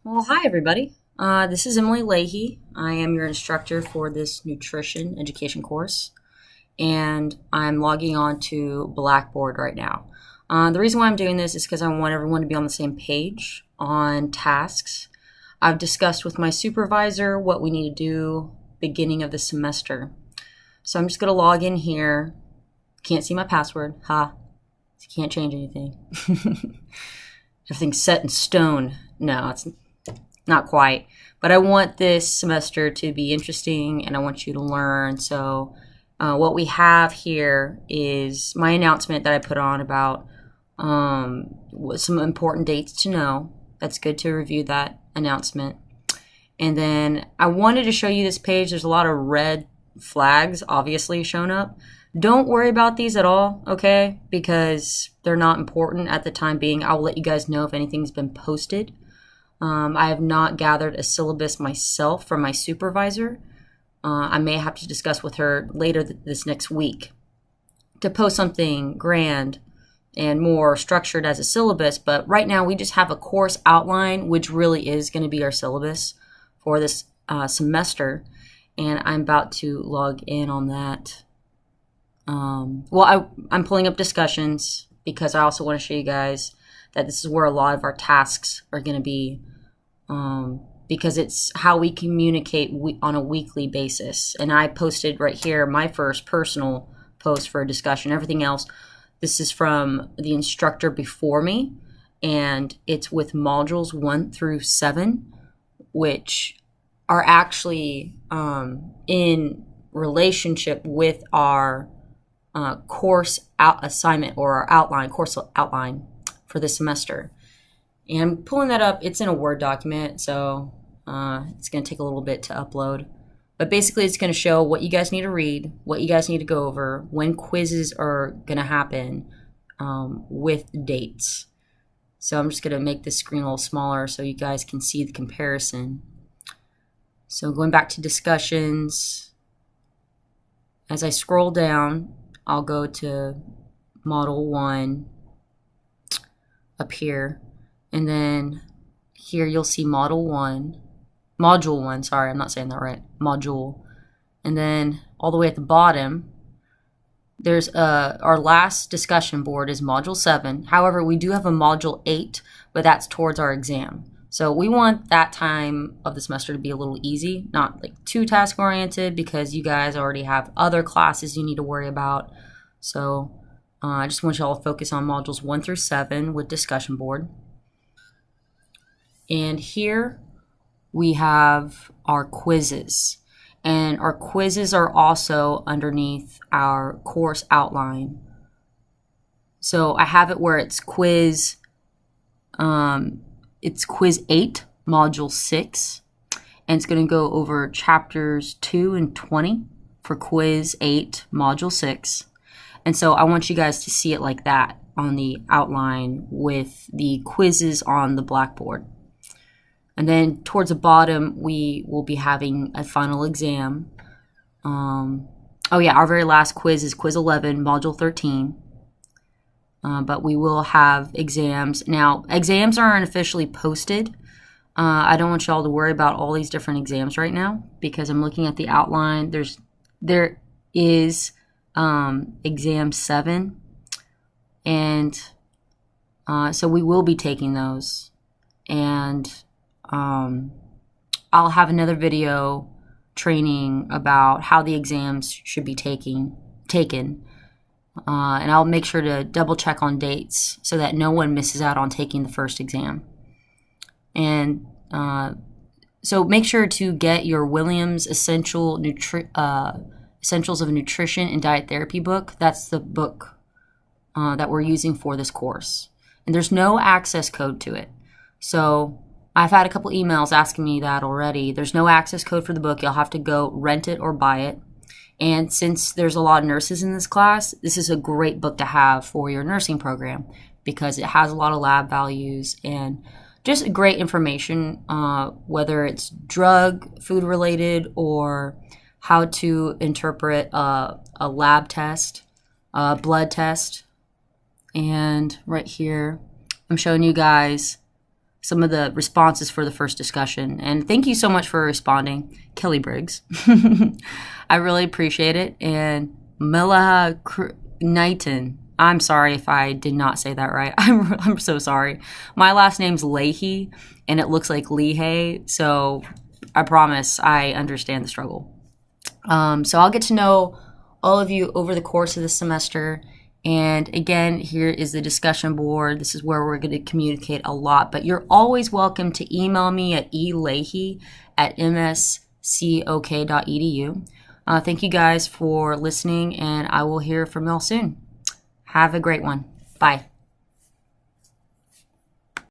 Well, hi everybody. This is Emily Leahy. I am your instructor for this nutrition education course, and I'm logging on to Blackboard right now. The reason why I'm doing this is because I want everyone to be on the same page on tasks. I've discussed with my supervisor what we need to do beginning of the semester. So I'm just going to log in here. Can't see my password. Can't change anything. Everything's set in stone. No, it's not quite, but I want this semester to be interesting and I want you to learn. So what we have here is my announcement that I put on about some important dates to know. That's good to review that announcement. And then I wanted to show you this page. There's a lot of red flags obviously shown up. Don't worry about these at all, okay? Because they're not important at the time being. I'll let you guys know if anything's been posted. I have not gathered a syllabus myself from my supervisor. I may have to discuss with her later this next week to post something grand and more structured as a syllabus. But right now we just have a course outline, which really is going to be our syllabus for this semester. And I'm about to log in on that. I'm pulling up discussions because I also want to show you guys that this is where a lot of our tasks are going to be, because it's how we communicate on a weekly basis. And I posted right here my first personal post for a discussion. Everything else, this is from the instructor before me, and it's with modules 1 through 7, which are actually in relationship with our course assignment or our course outline for this semester. And I'm pulling that up. It's in a Word document, so it's going to take a little bit to upload. But basically, it's going to show what you guys need to read, what you guys need to go over, when quizzes are going to happen, with dates. So I'm just going to make this screen a little smaller so you guys can see the comparison. So going back to discussions, as I scroll down, I'll go to Model 1 up here. And then here you'll see Module 1, sorry, I'm not saying that right, module. And then all the way at the bottom, there's our last discussion board is Module 7. However, we do have a Module 8, but that's towards our exam. So we want that time of the semester to be a little easy, not like too task oriented, because you guys already have other classes you need to worry about. So I just want you all to focus on modules 1 through 7 with discussion board. And here we have our quizzes. And our quizzes are also underneath our course outline. So I have it where it's quiz 8, module 6. And it's going to go over chapters 2 and 20 for quiz 8, module 6. And so I want you guys to see it like that on the outline with the quizzes on the Blackboard. And then towards the bottom, we will be having a final exam. Our very last quiz is quiz 11, module 13. But we will have exams. Now, exams aren't officially posted. I don't want y'all to worry about all these different exams right now because I'm looking at the outline. There is exam 7. And so we will be taking those. And I'll have another video training about how the exams should be taken. And I'll make sure to double check on dates so that no one misses out on taking the first exam. And so make sure to get your Williams Essentials of Nutrition and Diet Therapy book. That's the book that we're using for this course. And there's no access code to it. So I've had a couple emails asking me that already. There's no access code for the book. You'll have to go rent it or buy it. And since there's a lot of nurses in this class, this is a great book to have for your nursing program because it has a lot of lab values and just great information, whether it's drug, food related, or how to interpret a lab test, a blood test. And right here, I'm showing you guys some of the responses for the first discussion. And thank you so much for responding, Kelly Briggs. I really appreciate it. And Mila Knighton, I'm sorry if I did not say that right. I'm so sorry. My last name's Leahy, and it looks like Leahy, so I promise I understand the struggle. So I'll get to know all of you over the course of the semester. And again, here is the discussion board. This is where we're going to communicate a lot. But you're always welcome to email me at eleahy@mscok.edu. Thank you guys for listening, and I will hear from y'all soon. Have a great one. Bye.